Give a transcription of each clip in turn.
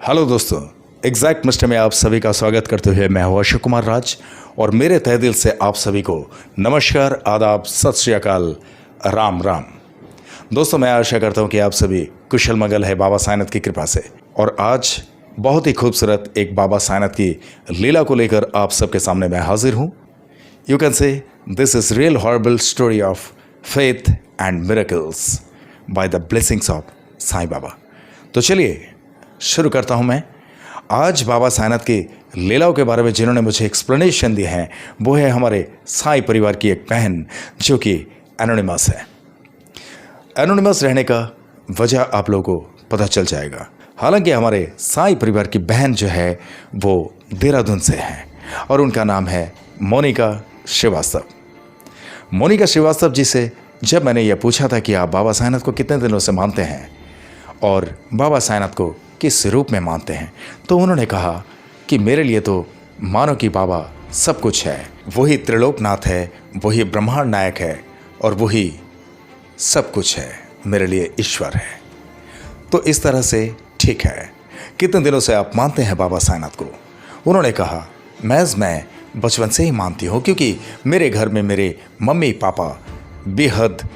Hello दोस्तों, exact mister में आप सभी का स्वागत करते हुए मैं हूं अशोक कुमार राज और मेरे तहे दिल से आप सभी को नमस्कार, आदाब, सत श्री अकाल, राम राम। दोस्तों, मैं आशा करता हूं कि आप सभी कुशल मंगल है बाबा साईनाथ की कृपा से। और आज बहुत ही खूबसूरत एक बाबा साईनाथ की लीला को लेकर आप सबके सामने मैं हाजिर हूं। You can say this is real horrible story of faith and miracles by the blessings of Sai Baba. तो चलिए शुरू करता हूं मैं। आज बाबा साईनाथ की लीलाओं के बारे में जिन्होंने मुझे एक्सप्लेनेशन दी है वो है हमारे साईं परिवार की एक बहन जो कि एनोनिमस है। एनोनिमस रहने का वजह आप लोगों को पता चल जाएगा। हालांकि हमारे साईं परिवार की बहन जो है वो देहरादून से है और उनका नाम है मोनिका श्रीवास्तव। मोनिका श्रीवास्तव जी से जब मैंने यह पूछा था कि आप बाबा साईनाथ को कितने दिनों से मानते हैं और बाबा साईनाथ को किस रूप में मानते हैं, तो उन्होंने कहा कि मेरे लिए तो मानो कि बाबा सब कुछ है, वही त्रिलोकनाथ है, वही ब्रह्मांड नायक है और वही सब कुछ है, मेरे लिए ईश्वर है। तो इस तरह से ठीक है, कितने दिनों से आप मानते हैं बाबा साईनाथ को? उन्होंने कहा मैं बचपन से ही मानती हूँ, क्योंकि मेरे घर में मेरे मम्मी पापा बेहद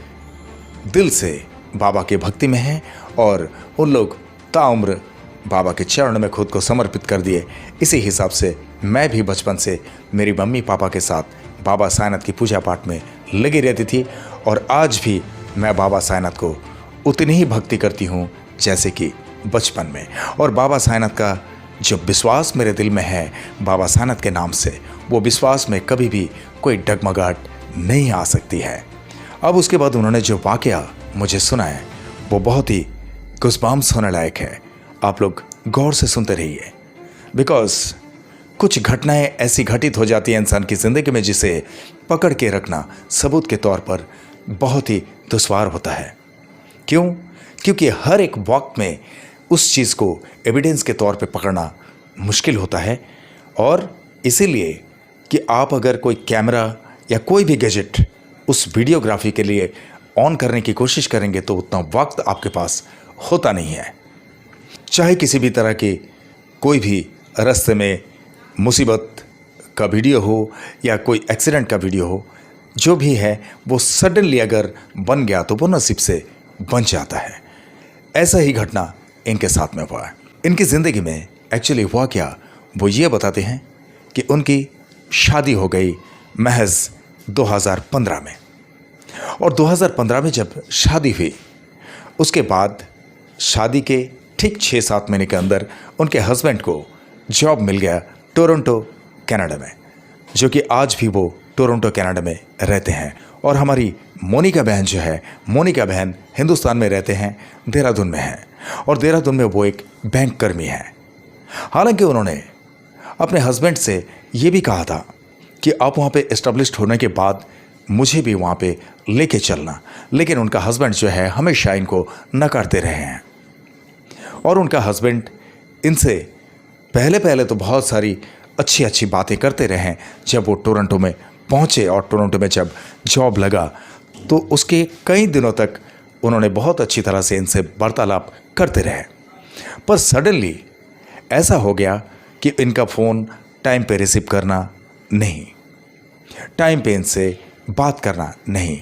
दिल से बाबा के भक्ति में हैं और उन लोग ताउम्र बाबा के चरण में खुद को समर्पित कर दिए। इसी हिसाब से मैं भी बचपन से मेरी मम्मी पापा के साथ बाबा साईनाथ की पूजा पाठ में लगी रहती थी और आज भी मैं बाबा साईनाथ को उतनी ही भक्ति करती हूँ जैसे कि बचपन में। और बाबा साईनाथ का जो विश्वास मेरे दिल में है बाबा साईनाथ के नाम से, वो विश्वास में कभी भी कोई डगमगाहट नहीं आ सकती है। अब उसके बाद उन्होंने जो वाकया मुझे सुना है वो बहुत ही गूज़बम्प्स होने लायक है। आप लोग गौर से सुनते रहिए, बिकॉज कुछ घटनाएं ऐसी घटित हो जाती हैं इंसान की ज़िंदगी में जिसे पकड़ के रखना सबूत के तौर पर बहुत ही दुश्वार होता है। क्यों? क्योंकि हर एक वक्त में उस चीज़ को एविडेंस के तौर पे पकड़ना मुश्किल होता है। और इसीलिए कि आप अगर कोई कैमरा या कोई भी गैजेट उस वीडियोग्राफी के लिए ऑन करने की कोशिश करेंगे तो उतना वक्त आपके पास होता नहीं है। चाहे किसी भी तरह की कोई भी रास्ते में मुसीबत का वीडियो हो या कोई एक्सीडेंट का वीडियो हो, जो भी है वो सडनली अगर बन गया तो वो नसीब से बन जाता है। ऐसा ही घटना इनके साथ में हुआ है। इनकी ज़िंदगी में एक्चुअली हुआ क्या, वो ये बताते हैं कि उनकी शादी हो गई महज 2015 में। और 2015 में जब शादी हुई उसके बाद शादी के ठीक 6-7 महीने के अंदर उनके हस्बैंड को जॉब मिल गया टोरंटो कनाडा में, जो कि आज भी वो टोरंटो कनाडा में रहते हैं। और हमारी मोनिका बहन जो है, मोनिका बहन हिंदुस्तान में रहते हैं, देहरादून में है और देहरादून में वो एक बैंक कर्मी है। हालांकि उन्होंने अपने हस्बैंड से ये भी कहा था कि आप वहाँ पे एस्टेब्लिश्ड होने के बाद मुझे भी वहाँ पे लेके चलना, लेकिन उनका हस्बैंड जो है हमेशा इनको नकारते रहे हैं। और उनका हस्बैंड इनसे पहले तो बहुत सारी अच्छी बातें करते रहे हैं। जब वो टोरंटो में पहुँचे और टोरंटो में जब जॉब लगा तो उसके कई दिनों तक उन्होंने बहुत अच्छी तरह से इनसे वार्तालाप करते रहे। पर सडनली ऐसा हो गया कि इनका फ़ोन टाइम पे रिसीव करना नहीं, टाइम पे इनसे बात करना नहीं,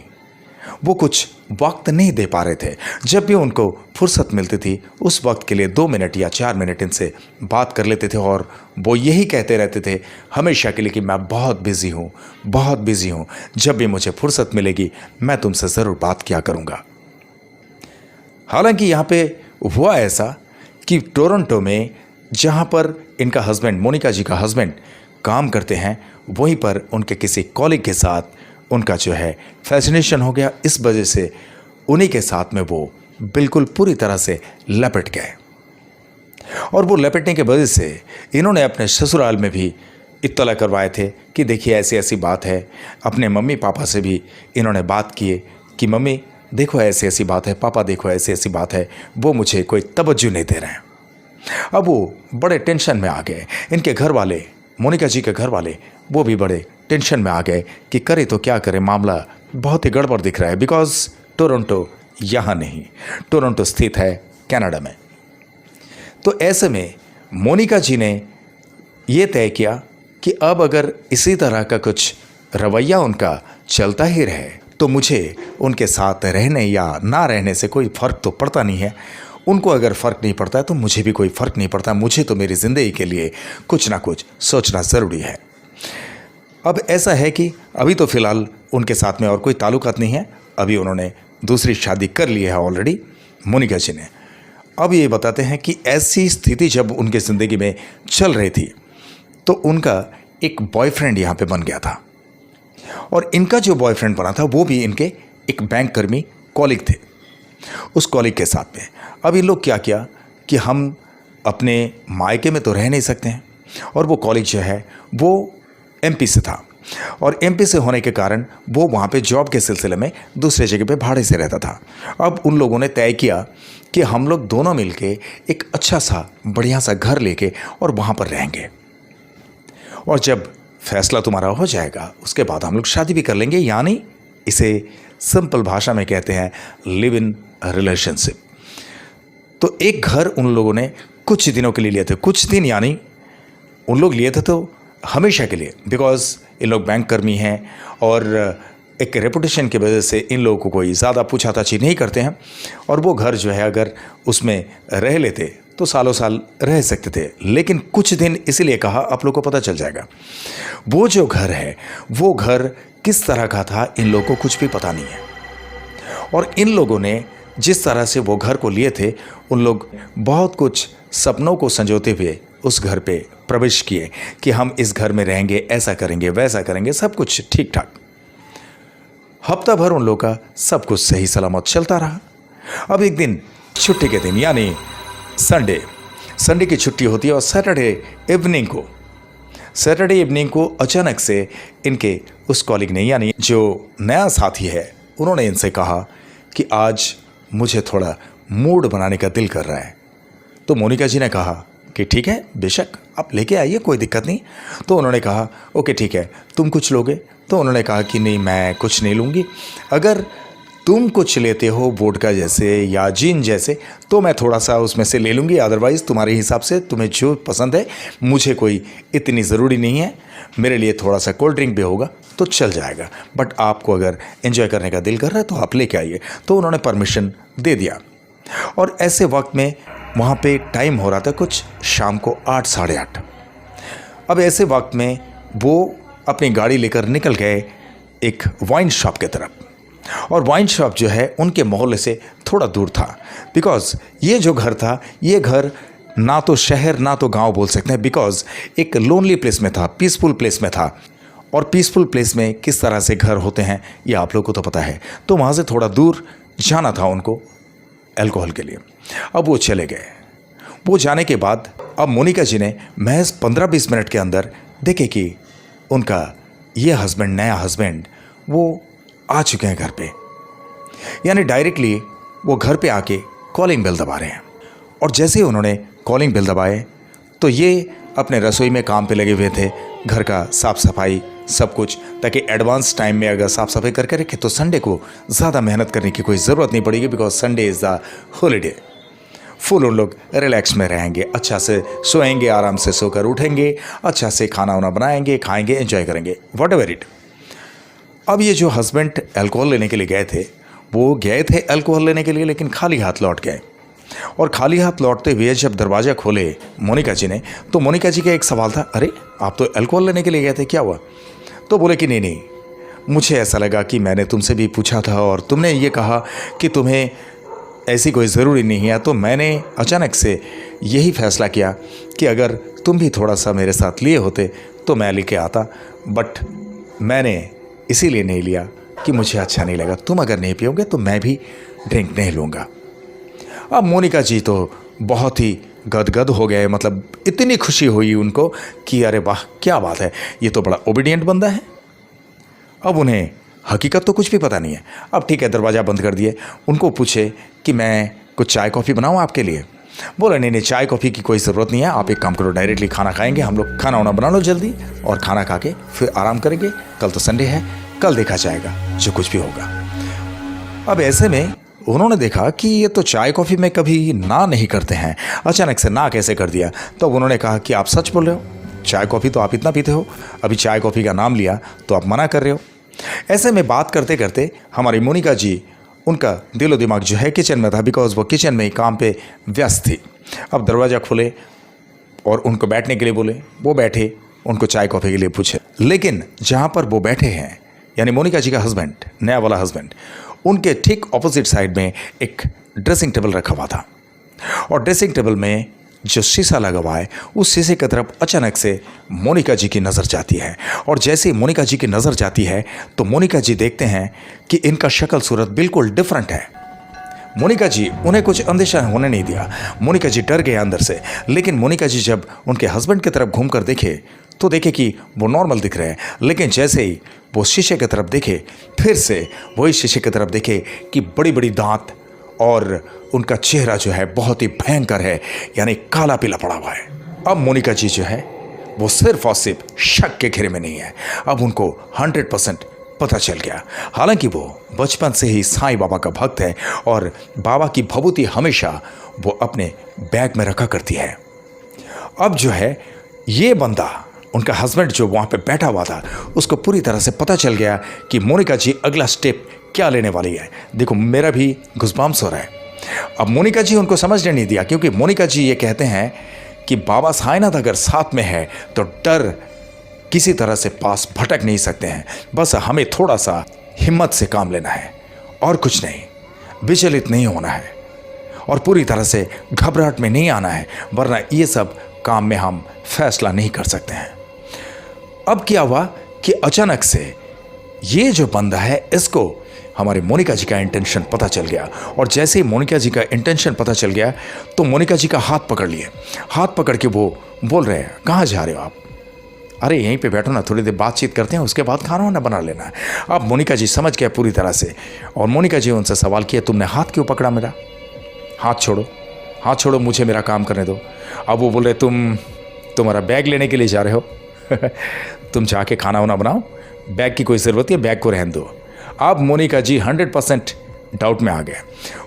वो कुछ वक्त नहीं दे पा रहे थे। जब भी उनको फुर्सत मिलती थी उस वक्त के लिए 2 मिनट या 4 मिनट इनसे बात कर लेते थे और वो यही कहते रहते थे हमेशा के लिए कि मैं बहुत बिज़ी हूँ, बहुत बिज़ी हूँ, जब भी मुझे फुर्सत मिलेगी मैं तुमसे ज़रूर बात किया करूँगा। हालांकि यहाँ पे हुआ ऐसा कि टोरंटो में जहाँ पर इनका हस्बैंड, मोनिका जी का हस्बैंड काम करते हैं, वहीं पर उनके किसी कॉलीग के साथ उनका जो है फैसिनेशन हो गया। इस वजह से उन्हीं के साथ में वो बिल्कुल पूरी तरह से लपट गए। और वो लपटने के वजह से इन्होंने अपने ससुराल में भी इत्तला करवाए थे कि देखिए ऐसी ऐसी बात है। अपने मम्मी पापा से भी इन्होंने बात किए कि मम्मी देखो ऐसी ऐसी बात है, पापा देखो ऐसी ऐसी बात है। वो मुझे कोई तवज्जो नहीं दे रहे हैं। अब वो बड़े टेंशन में आ गए। इनके घर वाले, मोनिका जी के घर वाले, वो भी बड़े टेंशन में आ गए कि करे तो क्या करें, मामला बहुत ही गड़बड़ दिख रहा है। बिकॉज टोरंटो यहाँ नहीं, टोरंटो स्थित है कनाडा में। तो ऐसे में मोनिका जी ने ये तय किया कि अब अगर इसी तरह का कुछ रवैया उनका चलता ही रहे तो मुझे उनके साथ रहने या ना रहने से कोई फ़र्क तो पड़ता नहीं है। उनको अगर फ़र्क नहीं पड़ता है तो मुझे भी कोई फ़र्क नहीं पड़ता। मुझे तो मेरी ज़िंदगी के लिए कुछ ना कुछ सोचना ज़रूरी है। अब ऐसा है कि अभी तो फ़िलहाल उनके साथ में और कोई ताल्लुकात नहीं है। अभी उन्होंने दूसरी शादी कर ली है ऑलरेडी, मोनिका जी ने। अब ये बताते हैं कि ऐसी स्थिति जब उनकी ज़िंदगी में चल रही थी तो उनका एक बॉयफ्रेंड यहाँ पे बन गया था। और इनका जो बॉयफ्रेंड बना था वो भी इनके एक बैंक कर्मी कॉलिग थे। उस कॉलिग के साथ में अब इन लोग क्या किया कि हम अपने मायके में तो रह नहीं सकते हैं, और वो कॉलिग जो है वो एमपी से था, और एमपी से होने के कारण वो वहाँ पे जॉब के सिलसिले में दूसरे जगह पे भाड़े से रहता था। अब उन लोगों ने तय किया कि हम लोग दोनों मिलके एक अच्छा सा बढ़िया सा घर लेके और वहाँ पर रहेंगे, और जब फैसला तुम्हारा हो जाएगा उसके बाद हम लोग शादी भी कर लेंगे। यानी इसे सिंपल भाषा में कहते हैं लिव इन रिलेशनशिप। तो एक घर उन लोगों ने कुछ दिनों के लिए लिए थे। कुछ दिन यानी उन लोग लिए थे तो हमेशा के लिए, बिकॉज इन लोग बैंक कर्मी हैं और एक रेपुटेशन की वजह से इन लोगों को कोई ज़्यादा पूछताछ नहीं करते हैं। और वो घर जो है अगर उसमें रह लेते तो सालों साल रह सकते थे, लेकिन कुछ दिन इसीलिए कहा आप लोग को पता चल जाएगा। वो जो घर है वो घर किस तरह का था इन लोगों को कुछ भी पता नहीं है। और इन लोगों ने जिस तरह से वो घर को लिए थे, उन लोग बहुत कुछ सपनों को संजोते हुए उस घर पे प्रवेश किए कि हम इस घर में रहेंगे, ऐसा करेंगे, वैसा करेंगे, सब कुछ ठीक ठाक। हफ्ता भर उन लोगों का सब कुछ सही सलामत चलता रहा। अब एक दिन छुट्टी के दिन यानी संडे की छुट्टी होती है, और सैटरडे इवनिंग को अचानक से इनके उस कॉलिग ने यानी जो नया साथी है उन्होंने इनसे कहा कि आज मुझे थोड़ा मूड बनाने का दिल कर रहा है। तो मोनिका जी ने कहा कि ठीक है, बेशक आप लेके आइए, कोई दिक्कत नहीं। तो उन्होंने कहा ओके ठीक है, तुम कुछ लोगे? तो उन्होंने कहा कि नहीं, मैं कुछ नहीं लूँगी। अगर तुम कुछ लेते हो वोडका जैसे या जीन जैसे तो मैं थोड़ा सा उसमें से ले लूँगी, अदरवाइज़ तुम्हारे हिसाब से तुम्हें जो पसंद है, मुझे कोई इतनी ज़रूरी नहीं है। मेरे लिए थोड़ा सा कोल्ड ड्रिंक भी होगा तो चल जाएगा, बट आपको अगर एंजॉय करने का दिल कर रहा है तो आप लेके आइए। तो उन्होंने परमिशन दे दिया। और ऐसे वक्त में वहाँ पे टाइम हो रहा था कुछ शाम को 8 साढ़े 8। अब ऐसे वक्त में वो अपनी गाड़ी लेकर निकल गए एक वाइन शॉप की तरफ। और वाइन शॉप जो है उनके मोहल्ले से थोड़ा दूर था, बिकॉज़ ये जो घर था ये घर ना तो शहर ना तो गांव बोल सकते हैं, बिकॉज़ एक लोनली प्लेस में था, पीसफुल प्लेस में था। और पीसफुल प्लेस में किस तरह से घर होते हैं ये आप लोग को तो पता है। तो वहाँ से थोड़ा दूर जाना था उनको अल्कोहल के लिए। अब वो चले गए। वो जाने के बाद अब मोनिका जी ने महज 15-20 मिनट के अंदर देखे कि उनका ये हस्बैंड, नया हस्बैंड, वो आ चुके हैं घर पे। यानी डायरेक्टली वो घर पे आके कॉलिंग बेल दबा रहे हैं। और जैसे ही उन्होंने कॉलिंग बेल दबाए तो ये अपने रसोई में काम पे लगे हुए थे, घर का साफ़ सफाई सब कुछ, ताकि एडवांस टाइम में अगर साफ़ सफाई करके रखे तो संडे को ज़्यादा मेहनत करने की कोई ज़रूरत नहीं पड़ेगी, because Sunday is the holiday. Full उन लोग रिलैक्स में रहेंगे, अच्छा से सोएंगे, आराम से सोकर उठेंगे, अच्छा से खाना वाना बनाएंगे, खाएंगे, एंजॉय करेंगे, वॉट एवर इट। अब ये जो हस्बैंड अल्कोहल लेने के लिए गए थे, वो गए थे अल्कोहल लेने के लिए, लेकिन खाली हाथ लौट गए। और खाली हाथ लौटते हुए जब दरवाज़ा खोले मोनिका जी ने, तो मोनिका जी का एक सवाल था, अरे आप तो अल्कोहल लेने के लिए गए थे, क्या हुआ? तो बोले कि नहीं, मुझे ऐसा लगा कि मैंने तुमसे भी पूछा था और तुमने ये कहा कि तुम्हें ऐसी कोई ज़रूरी नहीं है, तो मैंने अचानक से यही फैसला किया कि अगर तुम भी थोड़ा सा मेरे साथ लिए होते तो मैं लेके आता, बट मैंने इसीलिए नहीं लिया कि मुझे अच्छा नहीं लगा। तुम अगर नहीं पियोगे तो मैं भी ड्रिंक नहीं लूँगा। अब मोनिका जी तो बहुत ही गदगद हो गए, मतलब इतनी खुशी हुई उनको कि अरे वाह क्या बात है, ये तो बड़ा ओबीडियंट बंदा है। अब उन्हें हकीकत तो कुछ भी पता नहीं है। अब ठीक है, दरवाज़ा बंद कर दिए। उनको पूछे कि मैं कुछ चाय कॉफ़ी बनाऊँ आपके लिए? बोला नहीं, चाय कॉफ़ी की कोई ज़रूरत नहीं है, आप एक काम करो, डायरेक्टली खाना खाएंगे हम लोग। खाना वाना बना लो जल्दी और खाना खा के फिर आराम करेंगे, कल तो संडे है, कल देखा जाएगा जो कुछ भी होगा। अब ऐसे में उन्होंने देखा कि ये तो चाय कॉफ़ी में कभी ना नहीं करते हैं, अचानक से ना कैसे कर दिया। तो उन्होंने कहा कि आप सच बोल रहे हो, चाय कॉफ़ी तो आप इतना पीते हो, अभी चाय कॉफ़ी का नाम लिया तो आप मना कर रहे हो। ऐसे में बात करते करते हमारी मोनिका जी, उनका दिलो दिमाग जो है किचन में था, बिकॉज वो किचन में ही काम पे व्यस्त थी। अब दरवाज़ा खोले और उनको बैठने के लिए बोले, वो बैठे, उनको चाय कॉफ़ी के लिए पूछे। लेकिन जहाँ पर वो बैठे हैं, यानी मोनिका जी का हस्बैंड, नया वाला हस्बैंड, उनके ठीक ऑपोजिट साइड में एक ड्रेसिंग टेबल रखा हुआ था। और ड्रेसिंग टेबल में जो शीशा लगा हुआ है, उस शीशे की तरफ अचानक से मोनिका जी की नज़र जाती है। और जैसे ही मोनिका जी की नज़र जाती है तो मोनिका जी देखते हैं कि इनका शक्ल सूरत बिल्कुल डिफरेंट है। मोनिका जी, उन्हें कुछ अंदेशा होने नहीं दिया। मोनिका जी डर गए अंदर से। लेकिन मोनिका जी जब उनके हस्बैंड की तरफ घूम कर देखे तो देखे कि वो नॉर्मल दिख रहे हैं। लेकिन जैसे ही वो शीशे की तरफ देखे, फिर से वही शीशे की तरफ देखे कि बड़ी बड़ी दांत और उनका चेहरा जो है बहुत ही भयंकर है, यानी काला पीला पड़ा हुआ है। अब मोनिका जी जो है वो सिर्फ और सिर्फ शक के घेरे में नहीं है, अब उनको 100% पता चल गया। हालांकि वो बचपन से ही साईं बाबा का भक्त है और बाबा की भभूति हमेशा वो अपने बैग में रखा करती है। अब जो है ये बंदा, उनका हस्बैंड जो वहाँ पे बैठा हुआ था, उसको पूरी तरह से पता चल गया कि मोनिका जी अगला स्टेप क्या लेने वाली है। देखो, मेरा भी गुस्बाम्स हो रहा है। अब मोनिका जी उनको समझने नहीं दिया, क्योंकि मोनिका जी ये कहते हैं कि बाबा साईनाथ अगर साथ में है तो डर किसी तरह से पास भटक नहीं सकते हैं। बस हमें थोड़ा सा हिम्मत से काम लेना है और कुछ नहीं, विचलित नहीं होना है और पूरी तरह से घबराहट में नहीं आना है, वरना ये सब काम में हम फैसला नहीं कर सकते हैं। अब क्या हुआ कि अचानक से ये जो बंदा है, इसको हमारे मोनिका जी का इंटेंशन पता चल गया। और जैसे ही मोनिका जी का इंटेंशन पता चल गया तो मोनिका जी का हाथ पकड़ लिए। हाथ पकड़ के वो बोल रहे हैं, कहाँ जा रहे हो आप? अरे यहीं पे बैठो ना, थोड़ी देर बातचीत करते हैं, उसके बाद खाना वाना बना लेना है। अब मोनिका जी समझ गए पूरी तरह से। और मोनिका जी उनसे सवाल किया, तुमने हाथ क्यों पकड़ा मेरा? हाथ छोड़ो, हाथ छोड़ो, मुझे मेरा काम करने दो। अब वो बोल रहे, तुम्हारा बैग लेने के लिए जा रहे हो? तुम जाके खाना वाना बनाओ, बैग की कोई ज़रूरत है, बैग को रहने दो। अब मोनिका जी 100% डाउट में आ गए।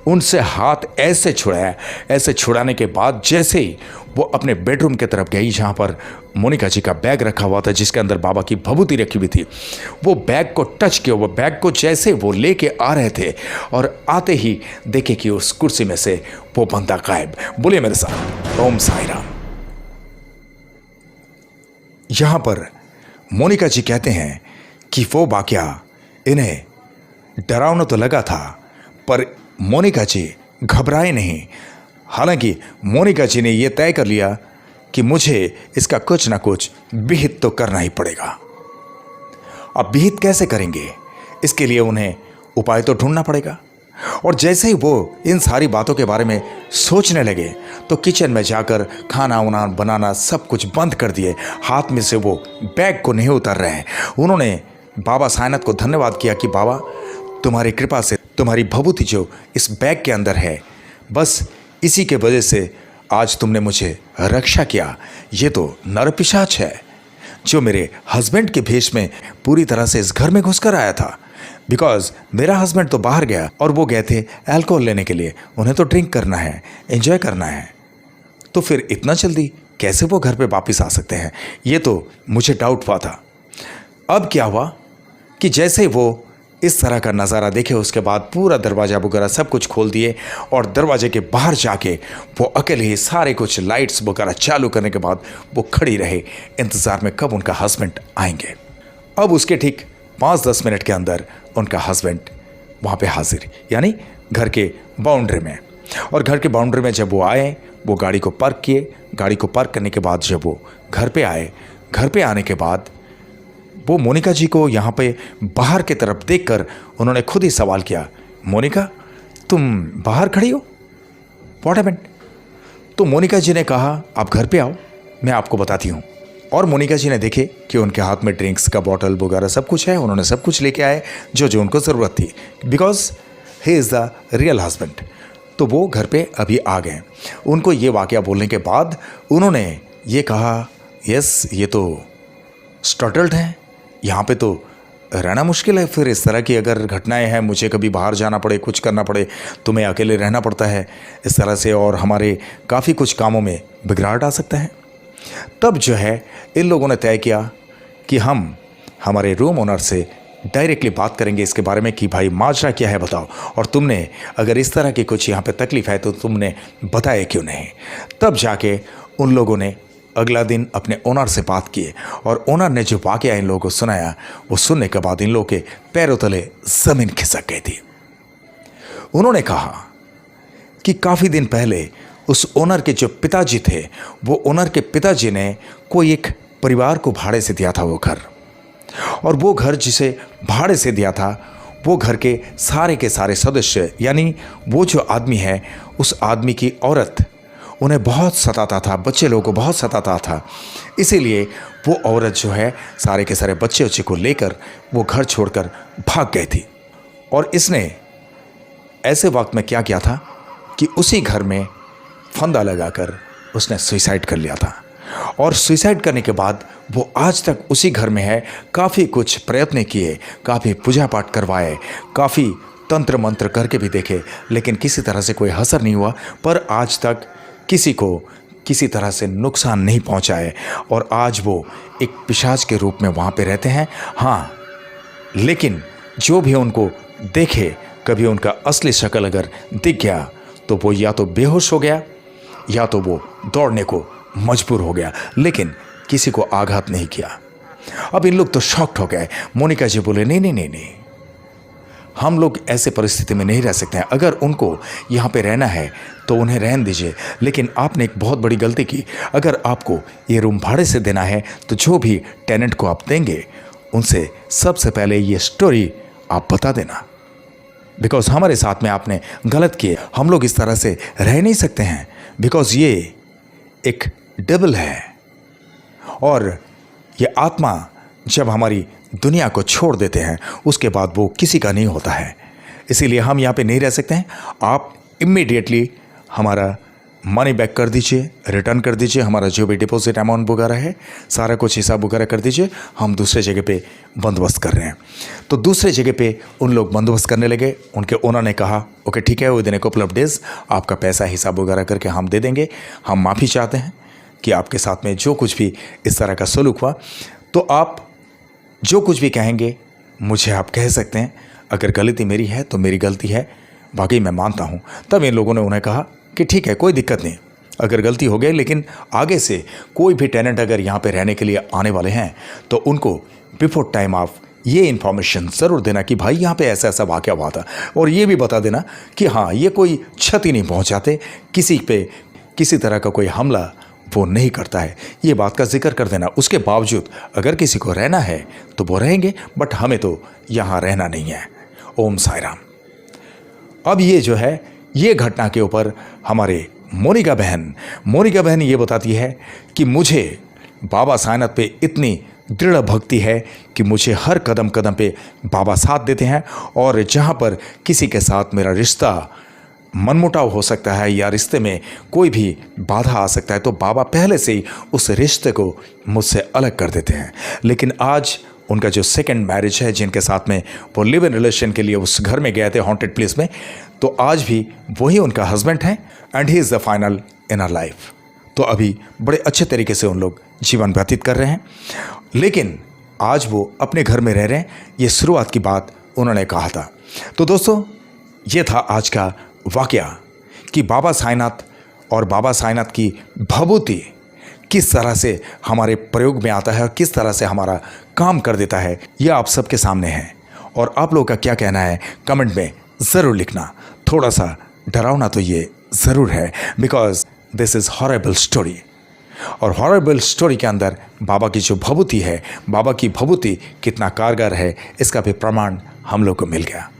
उनसे हाथ ऐसे छुड़ाया, ऐसे छुड़ाने के बाद जैसे ही वो अपने बेडरूम की तरफ गई, जहाँ पर मोनिका जी का बैग रखा हुआ था, जिसके अंदर बाबा की भभूति रखी हुई थी, वो बैग को टच किया। वो बैग को जैसे वो लेके आ रहे थे और आते ही देखे कि उस कुर्सी में से वो बंदा गायब। बोलिए मेरे साथ, ओम साई राम। यहाँ पर मोनिका जी कहते हैं कि वो वाकया इन्हें डरावना तो लगा था, पर मोनिका जी घबराए नहीं। हालांकि मोनिका जी ने यह तय कर लिया कि मुझे इसका कुछ ना कुछ विहित तो करना ही पड़ेगा। अब विहित कैसे करेंगे, इसके लिए उन्हें उपाय तो ढूंढना पड़ेगा। और जैसे ही वो इन सारी बातों के बारे में सोचने लगे तो किचन में जाकर खाना वाना बनाना सब कुछ बंद कर दिए। हाथ में से वो बैग को नहीं उतार रहे हैं। उन्होंने बाबा साईनाथ को धन्यवाद किया कि बाबा, तुम्हारी कृपा से तुम्हारी भभूति जो इस बैग के अंदर है, बस इसी के वजह से आज तुमने मुझे रक्षा किया। ये तो नरपिशाच है जो मेरे हस्बैंड के भेष में पूरी तरह से इस घर में घुसकर आया था। बिकॉज मेरा हस्बैंड तो बाहर गया और वो गए थे अल्कोहल लेने के लिए। उन्हें तो ड्रिंक करना है, एंजॉय करना है, तो फिर इतना जल्दी कैसे वो घर पे वापस आ सकते हैं, ये तो मुझे डाउट हुआ था। अब क्या हुआ कि जैसे ही वो इस तरह का नज़ारा देखे, उसके बाद पूरा दरवाज़ा वगैरह सब कुछ खोल दिए और दरवाजे के बाहर जाके वो अकेले ही सारे कुछ लाइट्स वगैरह चालू करने के बाद वो खड़ी रहे इंतज़ार में कब उनका हस्बैंड आएंगे। अब उसके ठीक 5-10 मिनट के अंदर उनका हस्बैंड वहाँ पे हाजिर, यानी घर के बाउंड्री में। और घर के बाउंड्री में जब वो आए, वो गाड़ी को पार्क किए। गाड़ी को पार्क करने के बाद जब वो घर पे आए, घर पे आने के बाद वो मोनिका जी को यहाँ पे बाहर की तरफ देखकर उन्होंने खुद ही सवाल किया, मोनिका तुम बाहर खड़ी हो, व्हाट हैपेंड? तो मोनिका जी ने कहा, आप घर पे आओ, मैं आपको बताती हूँ। और मोनिका जी ने देखे कि उनके हाथ में ड्रिंक्स का बॉटल वगैरह सब कुछ है। उन्होंने सब कुछ लेके आए जो जो उनको ज़रूरत थी, because he is the real husband. तो वो घर पे अभी आ गए। उनको ये वाकया बोलने के बाद उन्होंने ये कहा, यस ये तो स्टटल्ड है, यहाँ पे तो रहना मुश्किल है। फिर इस तरह की अगर घटनाएं हैं, मुझे कभी बाहर जाना पड़े, कुछ करना पड़े, तुम्हें अकेले रहना पड़ता है इस तरह से, और हमारे काफ़ी कुछ कामों में बिगड़ाट आ सकता है। तब जो है इन लोगों ने तय किया कि हम हमारे रूम ओनर से डायरेक्टली बात करेंगे इसके बारे में कि भाई माजरा क्या है बताओ, और तुमने अगर इस तरह की कुछ यहाँ पे तकलीफ़ है तो तुमने बताया क्यों नहीं। तब जाके उन लोगों ने अगला दिन अपने ओनर से बात किए, और ओनर ने जो वाक़या इन लोगों को सुनाया, वो सुनने के बाद इन लोगों के पैरों तले ज़मीन खिसक गई थी। उन्होंने कहा कि काफ़ी दिन पहले उस ओनर के जो पिताजी थे, वो ओनर के पिताजी ने कोई एक परिवार को भाड़े से दिया था वो घर, और वो घर जिसे भाड़े से दिया था, वो घर के सारे सदस्य, यानी वो जो आदमी है, उस आदमी की औरत उन्हें बहुत सताता था, बच्चे लोगों को बहुत सताता था। इसीलिए वो औरत जो है सारे के सारे बच्चे उच्चे को लेकर वो घर छोड़कर भाग गई थी। और इसने ऐसे वक्त में क्या किया था कि उसी घर में फंदा लगाकर उसने सुसाइड कर लिया था। और सुसाइड करने के बाद वो आज तक उसी घर में है। काफ़ी कुछ प्रयत्न किए, काफ़ी पूजा पाठ करवाए, काफ़ी तंत्र मंत्र करके भी देखे, लेकिन किसी तरह से कोई असर नहीं हुआ। पर आज तक किसी को किसी तरह से नुकसान नहीं पहुंचा है, और आज वो एक पिशाच के रूप में वहाँ पे रहते हैं। हाँ, लेकिन जो भी उनको देखे, कभी उनका असली शक्ल अगर दिख गया तो वो या तो बेहोश हो गया या तो वो दौड़ने को मजबूर हो गया, लेकिन किसी को आघात नहीं किया। अब इन लोग तो शॉक्ड हो गए। मोनिका जी बोले नहीं नहीं नहीं नहीं, हम लोग ऐसे परिस्थिति में नहीं रह सकते हैं। अगर उनको यहाँ पे रहना है तो उन्हें रहने दीजिए, लेकिन आपने एक बहुत बड़ी गलती की। अगर आपको ये रूम भाड़े से देना है तो जो भी टेनेंट को आप देंगे उनसे सबसे पहले ये स्टोरी आप बता देना, बिकॉज हमारे साथ में आपने गलत किए। हम लोग इस तरह से रह नहीं सकते हैं, बिकॉज ये एक डेविल है, और ये आत्मा जब हमारी दुनिया को छोड़ देते हैं उसके बाद वो किसी का नहीं होता है। इसीलिए हम यहाँ पे नहीं रह सकते हैं। आप इमीडिएटली हमारा मनी बैक कर दीजिए, रिटर्न कर दीजिए, हमारा जो भी डिपॉजिट अमाउंट वगैरह है सारा कुछ हिसाब वगैरह कर दीजिए। हम दूसरे जगह पे बंदोबस्त कर रहे हैं। तो दूसरे जगह पे उन लोग बंदोबस्त करने लगे। उनके ओनर ने कहा ओके ठीक है, with in a couple of days आपका पैसा हिसाब वगैरह करके हम दे देंगे। हम माफ़ी चाहते हैं कि आपके साथ में जो कुछ भी इस तरह का सलूक हुआ। तो आप जो कुछ भी कहेंगे मुझे आप कह सकते हैं। अगर गलती मेरी है तो मेरी गलती है, बाकी मैं मानता हूँ। तब इन लोगों ने उन्हें कहा कि ठीक है, कोई दिक्कत नहीं, अगर गलती हो गई, लेकिन आगे से कोई भी टेनेंट अगर यहाँ पे रहने के लिए आने वाले हैं तो उनको बिफोर टाइम आप ये इन्फॉर्मेशन ज़रूर देना कि भाई यहाँ पे ऐसा ऐसा वाक़या हुआ था, और ये भी बता देना कि हाँ ये कोई क्षति नहीं पहुँचाते, किसी पे किसी तरह का कोई हमला वो नहीं करता है। ये बात का जिक्र कर देना। उसके बावजूद अगर किसी को रहना है तो वो रहेंगे, बट हमें तो यहाँ रहना नहीं है। ओम साई राम। अब ये जो है ये घटना के ऊपर हमारे मोनिका बहन ये बताती है कि मुझे बाबा साईनाथ पे इतनी दृढ़ भक्ति है कि मुझे हर कदम कदम पे बाबा साथ देते हैं, और जहाँ पर किसी के साथ मेरा रिश्ता मनमुटाव हो सकता है या रिश्ते में कोई भी बाधा आ सकता है तो बाबा पहले से ही उस रिश्ते को मुझसे अलग कर देते हैं। लेकिन आज उनका जो सेकंड मैरिज है, जिनके साथ में वो लिव इन रिलेशन के लिए उस घर में गए थे हॉन्टेड प्लेस में, तो आज भी वही उनका हस्बैंड है, and he is the final in our life. तो अभी बड़े अच्छे तरीके से उन लोग जीवन व्यतीत कर रहे हैं, लेकिन आज वो अपने घर में रह रहे हैं। ये शुरुआत की बात उन्होंने कहा था। तो दोस्तों ये था आज का वाकया कि बाबा साईनाथ और बाबा साईनाथ की भभूति किस तरह से हमारे प्रयोग में आता है और किस तरह से हमारा काम कर देता है, ये आप सबके सामने है। और आप लोगों का क्या कहना है कमेंट में ज़रूर लिखना। थोड़ा सा डरावना तो ये ज़रूर है, because this is horrible story, और हॉरेबल स्टोरी के अंदर बाबा की जो भभूति है, बाबा की भभूति कितना कारगर है, इसका भी प्रमाण हम लोग को मिल गया।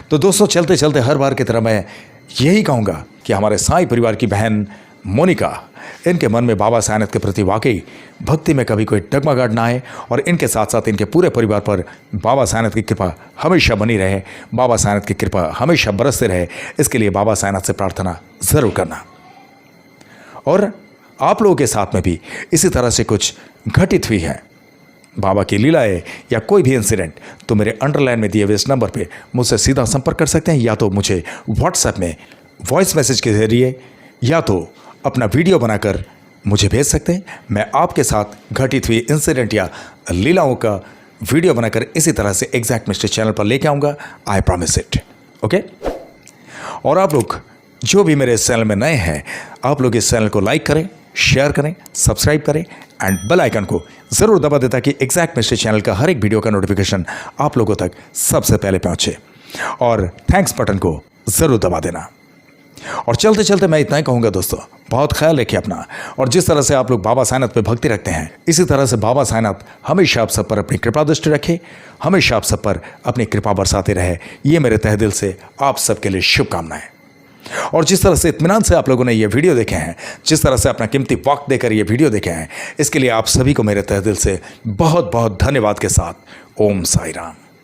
तो दोस्तों चलते चलते हर बार की तरह मैं यही कहूँगा कि हमारे साईं परिवार की बहन मोनिका, इनके मन में बाबा साईनाथ के प्रति वाकई भक्ति में कभी कोई डगमगाहट ना आए, और इनके साथ साथ इनके पूरे परिवार पर बाबा साईनाथ की कृपा हमेशा बनी रहे, बाबा साईनाथ की कृपा हमेशा बरसते रहे। इसके लिए बाबा साईनाथ से प्रार्थना ज़रूर करना। और आप लोगों के साथ में भी इसी तरह से कुछ घटित हुई है बाबा की लीलाएं या कोई भी इंसिडेंट तो मेरे अंडरलाइन में दिए हुए इस नंबर पे मुझसे सीधा संपर्क कर सकते हैं, या तो मुझे व्हाट्सएप में वॉइस मैसेज के जरिए या तो अपना वीडियो बनाकर मुझे भेज सकते हैं। मैं आपके साथ घटित हुई इंसिडेंट या लीलाओं का वीडियो बनाकर इसी तरह से एग्जैक्ट मिस्टर चैनल पर लेके आऊँगा, आई प्रॉमिस इट। ओके, और आप लोग जो भी मेरे इस चैनल में नए हैं, आप लोग इस चैनल को लाइक करें, शेयर करें, सब्सक्राइब करें एंड बेल आइकन को ज़रूर दबा दें ताकि एग्जैक्ट मिस्टर चैनल का हर एक वीडियो का नोटिफिकेशन आप लोगों तक सबसे पहले पहुंचे। और थैंक्स बटन को ज़रूर दबा देना। और चलते चलते मैं इतना ही कहूँगा दोस्तों, बहुत ख्याल रखिए अपना। और जिस तरह से आप लोग बाबा साईनाथ पे भक्ति रखते हैं, इसी तरह से बाबा साईनाथ हमेशा आप सब पर अपनी कृपा दृष्टि रखे, हमेशा आप सब पर अपनी कृपा बरसाते रहे। ये मेरे तहे दिल से आप सबके लिए शुभकामनाएं। और जिस तरह से इत्मीनान से आप लोगों ने ये वीडियो देखे हैं, जिस तरह से अपना कीमती वक्त देकर ये वीडियो देखे हैं, इसके लिए आप सभी को मेरे तहे दिल से बहुत बहुत धन्यवाद के साथ ओम साई राम।